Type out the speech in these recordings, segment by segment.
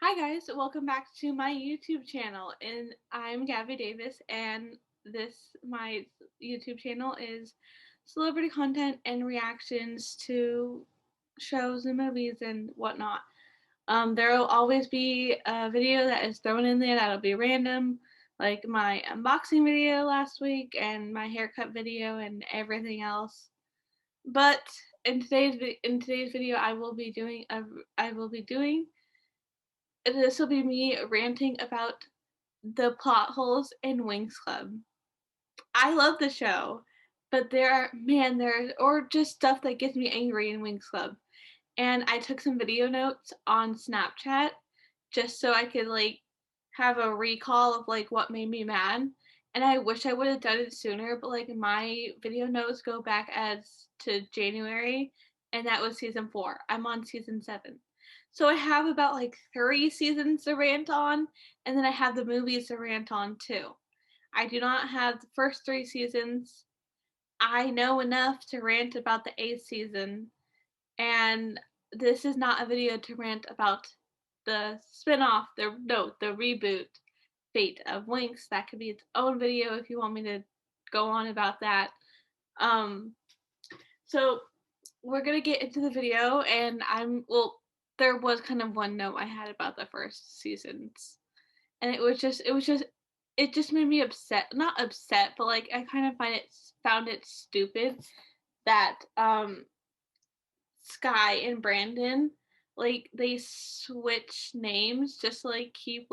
Hi guys, welcome back to my YouTube channel, and I'm Gabby Davis, and my YouTube channel is celebrity content and reactions to shows and movies and whatnot. There will always be a video that is thrown in there that'll be random, like my unboxing video last week and my haircut video and everything else. But in today's video, I will be doing this will be me ranting about the plot holes in Winx Club. I love the show, but or just stuff that gets me angry in Winx Club. And I took some video notes on Snapchat just so I could have a recall of what made me mad. And I wish I would have done it sooner, but my video notes go back as to January, and that was season 4. I'm on season 7. So I have about 3 seasons to rant on, and then I have the movies to rant on too. I do not have the first 3 seasons. I know enough to rant about the 8th season, and this is not a video to rant about the spinoff, the reboot fate of Winx. That could be its own video if you want me to go on about that. Um, so we're gonna get into the video, and there was kind of one note I had about the first seasons, and it just made me upset. Not upset, but I kind of found it stupid that Skye and Brandon they switch names just to keep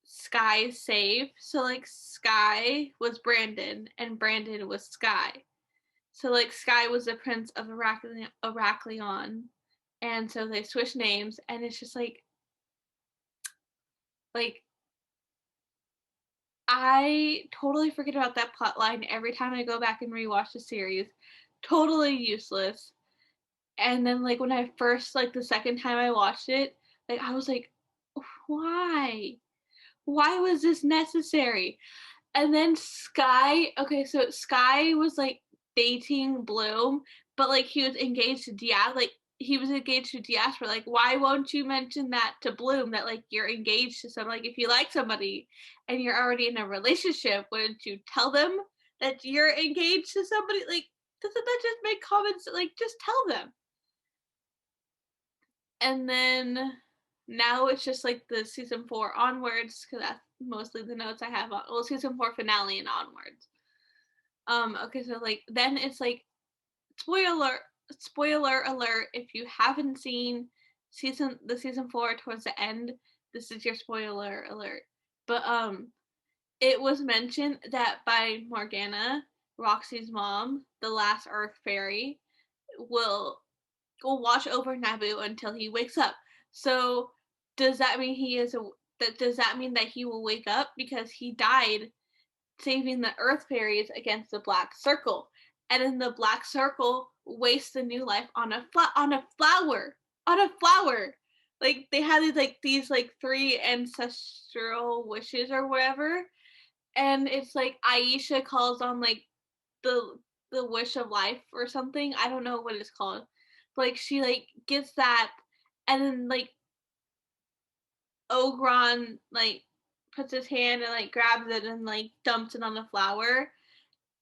Skye safe. So Skye was Brandon and Brandon was Skye. So Skye was the prince of Heraklion, and so they switched names, and it's just like I totally forget about that plot line every time I go back and rewatch the series. Totally useless. And then when I first the second time I watched it, I was like, why? Why was this necessary? And then Skye, okay, so Skye was dating Bloom, but he was engaged to Diaz, he was engaged to Diaspora. Why won't you mention that to Bloom that you're engaged to someone? If you like somebody and you're already in a relationship, wouldn't you tell them that you're engaged to somebody? Doesn't that just make comments just tell them? And then now it's just the season 4 onwards, because that's mostly the notes I have on season 4 finale and onwards. Okay, so then it's spoiler alert, if you haven't seen season 4 towards the end, this is your spoiler alert. But it was mentioned that by Morgana, Roxy's mom, the last Earth fairy, will watch over Naboo until he wakes up. So does that mean does that mean that he will wake up, because he died saving the Earth fairies against the Black Circle, and then the Black Circle wastes a new life on a flower. They had these 3 ancestral wishes or whatever, and it's Aisha calls on the wish of life or something. I don't know what it's called. She gets that, and then Ogron puts his hand and grabs it and dumps it on the flower,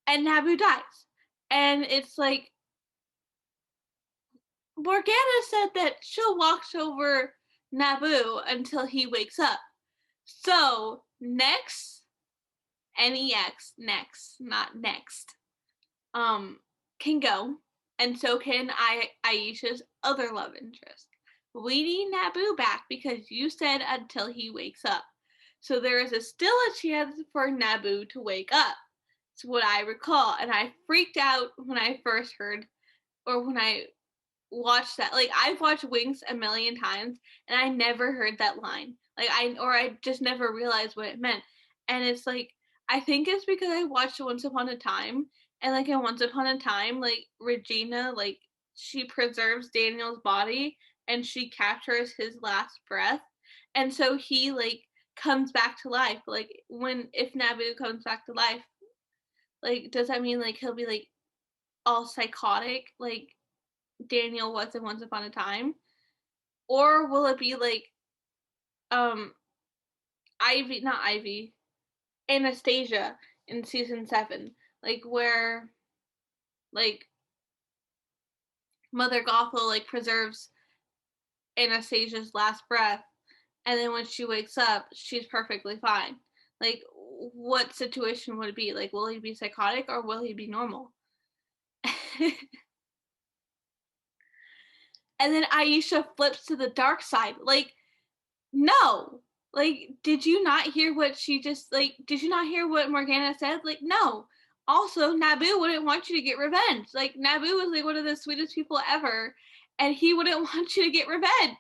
and Naboo dies. And it's Morgana said that she'll watch over Naboo until he wakes up. So next, NEX, next, not next, can go, and so can Aisha's other love interest. We need Naboo back because you said until he wakes up. So there is still a chance for Naboo to wake up. It's what I recall, and I freaked out when I first heard, or when I watched that. I've watched Winx a million times, and I never heard that line. I just never realized what it meant. And it's I think it's because I watched Once Upon a Time, and in Once Upon a Time, Regina, she preserves Daniel's body and she captures his last breath, and so he comes back to life. If Naboo comes back to life, does that mean he'll be all psychotic Daniel was in Once Upon a Time? Or will it be Ivy, not Ivy, Anastasia in season 7, like where like Mother Gothel like preserves Anastasia's last breath, and then when she wakes up, she's perfectly fine. Like, what situation would it be? Like, will he be psychotic or will he be normal? And then Aisha flips to the dark side. Like, no. Like, did you not hear what she just, like, did you not hear what Morgana said? Like, no. Also, Naboo wouldn't want you to get revenge. Like, Naboo was, like, one of the sweetest people ever, and he wouldn't want you to get revenge.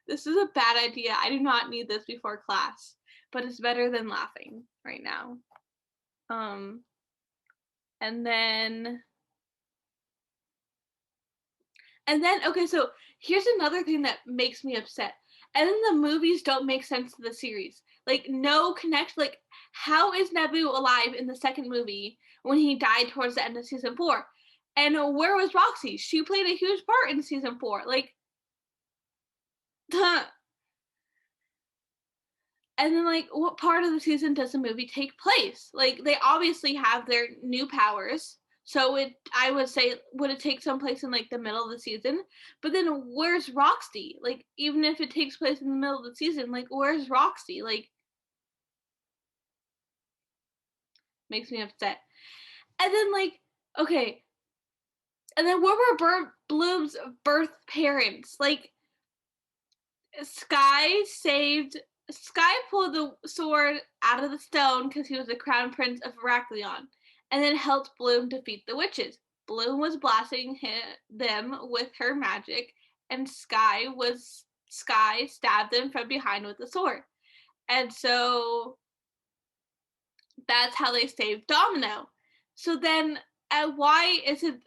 This is a bad idea. I do not need this before class, but it's better than laughing right now. And then, okay, so here's another thing that makes me upset. And then the movies don't make sense to the series. Like, no connection. Like, how is Naboo alive in the second movie when he died towards the end of season 4? And where was Roxy? She played a huge part in season 4. Like, and then, like, what part of the season does the movie take place? Like, they obviously have their new powers. So I would say, would it take someplace in, like, the middle of the season? But then where's Roxy? Like, even if it takes place in the middle of the season, like, where's Roxy? Like, makes me upset. And then, like, okay. And then where were Bloom's birth parents? Like, Skye pulled the sword out of the stone because he was the crown prince of Heraklion, and then helped Bloom defeat the witches. Bloom was blasting them with her magic, and Skye stabbed them from behind with the sword. And so that's how they saved Domino. So then, why is it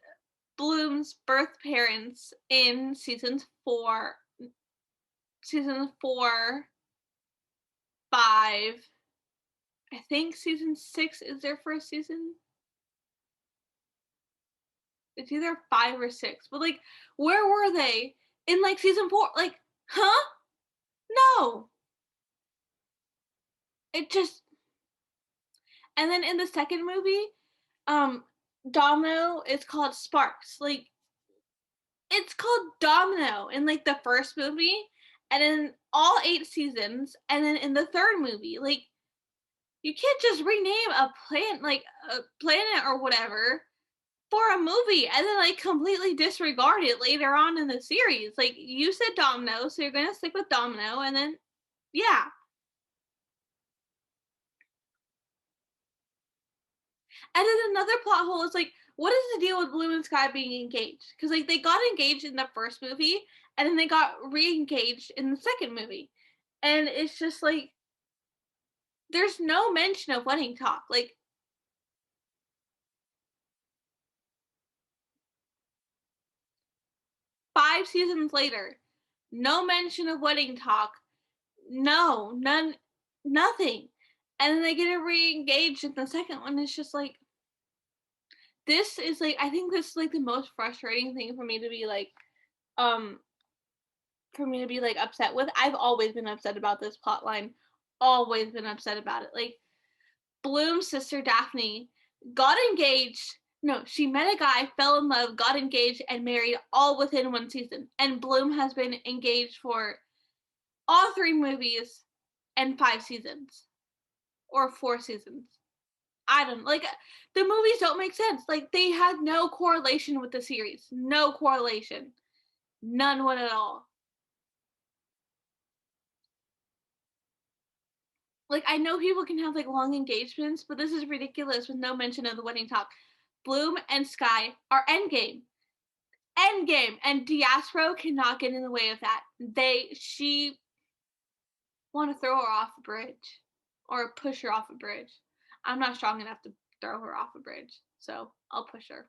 Bloom's birth parents in season 4, 5, I think season 6 is their first season. It's either 5 or 6. But, like, where were they in, like, season 4? Like, huh? No. It just... And then in the second movie, Domino is called Sparks. Like, it's called Domino in, like, the first movie, and in all 8 seasons, and then in the third movie. Like, you can't just rename a planet or whatever for a movie and then, like, completely disregard it later on in the series. Like, you said Domino, so you're gonna stick with Domino, and then, yeah. And then another plot hole is, like, what is the deal with Bloom and Skye being engaged? Because, like, they got engaged in the first movie, and then they got re-engaged in the second movie. And it's just, like, there's no mention of wedding talk. Like, 5 seasons later, no mention of wedding talk. No, nothing. And then they get re-engaged in the second one. It's just like, this is, like, I think this is, like, the most frustrating thing for me to be like upset with. I've always been upset about this plot line. Always been upset about it. Like, Bloom's sister Daphne got engaged. No, she met a guy, fell in love, got engaged, and married all within 1 season. And Bloom has been engaged for all 3 movies and 5 seasons. Or 4 seasons. I don't, like, the movies don't make sense. Like, they had no correlation with the series. No correlation. None one at all. Like, I know people can have, like, long engagements, but this is ridiculous with no mention of the wedding talk. Bloom and Skye are endgame. Endgame. And Diaspro cannot get in the way of that. She want to throw her off a bridge. Or push her off a bridge. I'm not strong enough to throw her off a bridge. So, I'll push her.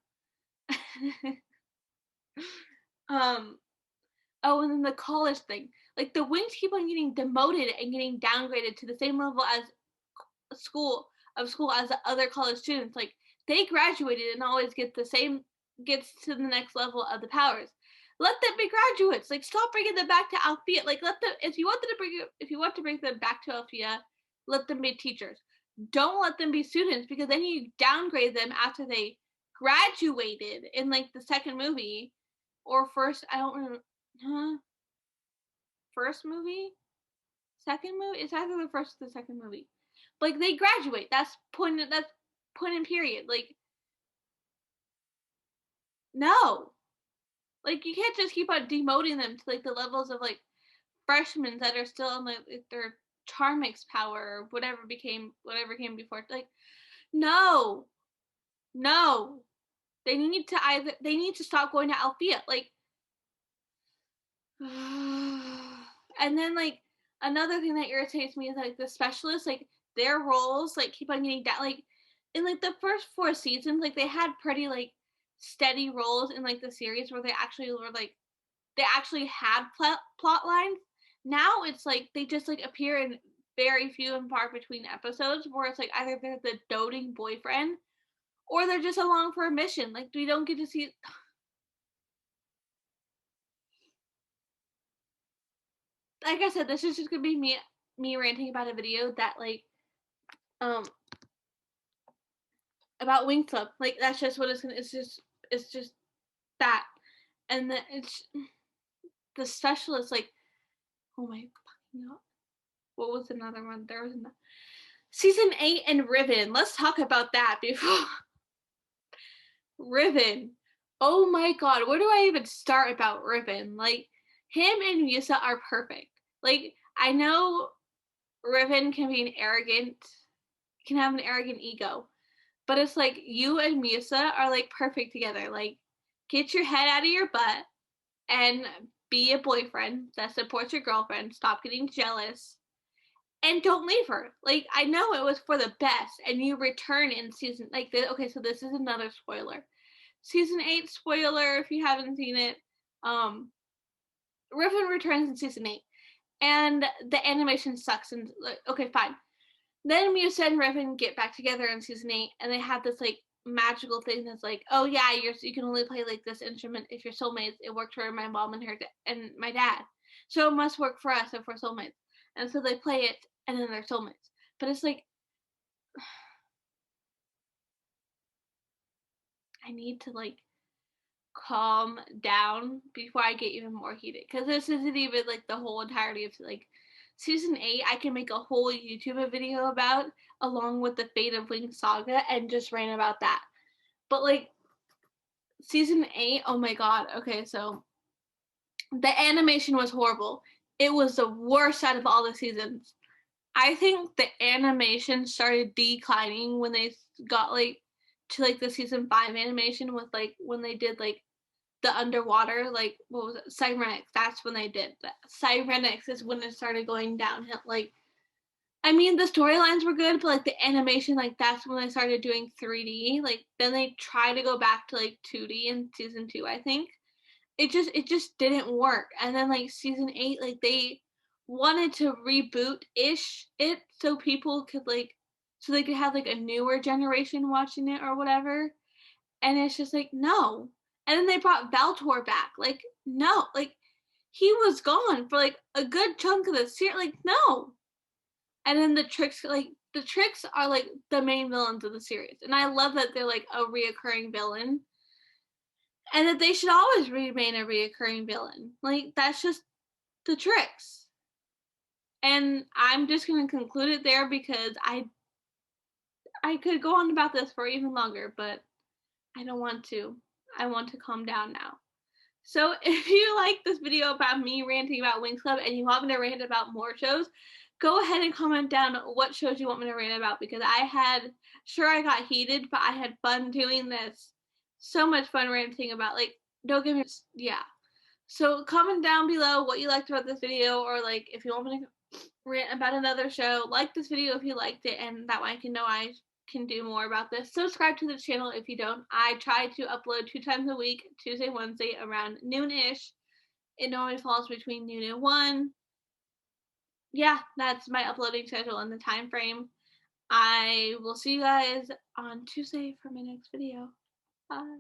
Oh, and then the college thing. Like, the Winx keep on getting demoted and getting downgraded to the same level as school as the other college students. Like, they graduated and always gets to the next level of the powers. let them be graduates. Like, stop bringing them back to Althea. Like, let them, if you want to bring them back to Althea, let them be teachers. Don't let them be students, because then you downgrade them after they graduated in like the second movie or first. I don't remember. First movie, second movie. It's either the first or the second movie. But, like, they graduate. That's point. That's point and period. Like, no. Like, you can't just keep on demoting them to like the levels of like freshmen that are still in like their Charmix power or whatever came before. Like, no, no. They need to stop going to Althea. Like, and then like another thing that irritates me is like the specialists, like their roles like keep on getting down. Like, in like the first 4 seasons, like they had pretty like steady roles in like the series where they actually had plot lines. Now it's like they just like appear in very few and far between episodes, where it's like either they're the doting boyfriend or they're just along for a mission. Like, we don't get to see. Like I said, this is just gonna be me ranting about a video that like about Winx Club. Like, that's just what it's gonna. It's just that, and then it's the specialist. Like, oh my fucking god, what was another one? There was another. Season 8 and Riven. Let's talk about that before. Riven. Oh my god, where do I even start about Riven? Like, him and Musa are perfect. Like, I know Riven can have an arrogant ego, but it's like you and Musa are like perfect together. Like, get your head out of your butt and be a boyfriend that supports your girlfriend. Stop getting jealous. And don't leave her. Like, I know it was for the best, and you return in season like this. Okay, so this is another spoiler. Season 8 spoiler if you haven't seen it. Riven returns in season 8, and the animation sucks. And like, okay, fine. Then Musa and Riven get back together in season 8, and they have this like magical thing that's like, oh yeah, you can only play like this instrument if you're soulmates. It worked for my mom and and my dad, so it must work for us if we're soulmates. And so they play it, and then they're soulmates. But it's like, I need to like calm down before I get even more heated, because this isn't even like the whole entirety of like season 8. I can make a whole YouTube video about, along with the Fate of Winx saga, and just rant about that. But like season 8, oh my god. Okay, so the animation was horrible. It was the worst out of all the seasons. I think the animation started declining when they got like to like the season 5 animation, with like when they did like the underwater, like, what was it, Cyrenics. That's when they did that. Cyrenics is when it started going downhill. Like, I mean, the storylines were good, but like the animation, like that's when they started doing 3D. Like, then they tried to go back to like 2D in season 2, I think. It just didn't work. And then like season 8, like they wanted to reboot ish it so people could like, so they could have like a newer generation watching it or whatever. And it's just like, no. And then they brought Valtor back. Like, no. Like, he was gone for like a good chunk of the series. Like, no. And then the Tricks are like the main villains of the series. And I love that they're like a reoccurring villain. And that they should always remain a reoccurring villain. Like, that's just the Tricks. And I'm just going to conclude it there, because I could go on about this for even longer, but I don't want to. I want to calm down now. So if you like this video about me ranting about Winx Club and you want me to rant about more shows, go ahead and comment down what shows you want me to rant about, because I got heated, but I had fun doing this. So much fun ranting about, like, don't give me, yeah. So comment down below what you liked about this video, or like if you want me to rant about another show. Like this video if you liked it, and that way I can know I can do more about this. Subscribe to the channel if you don't. I try to upload 2 times a week, Tuesday, Wednesday, around noon-ish. It normally falls between noon and 1. Yeah, that's my uploading schedule and the time frame. I will see you guys on Tuesday for my next video. Bye.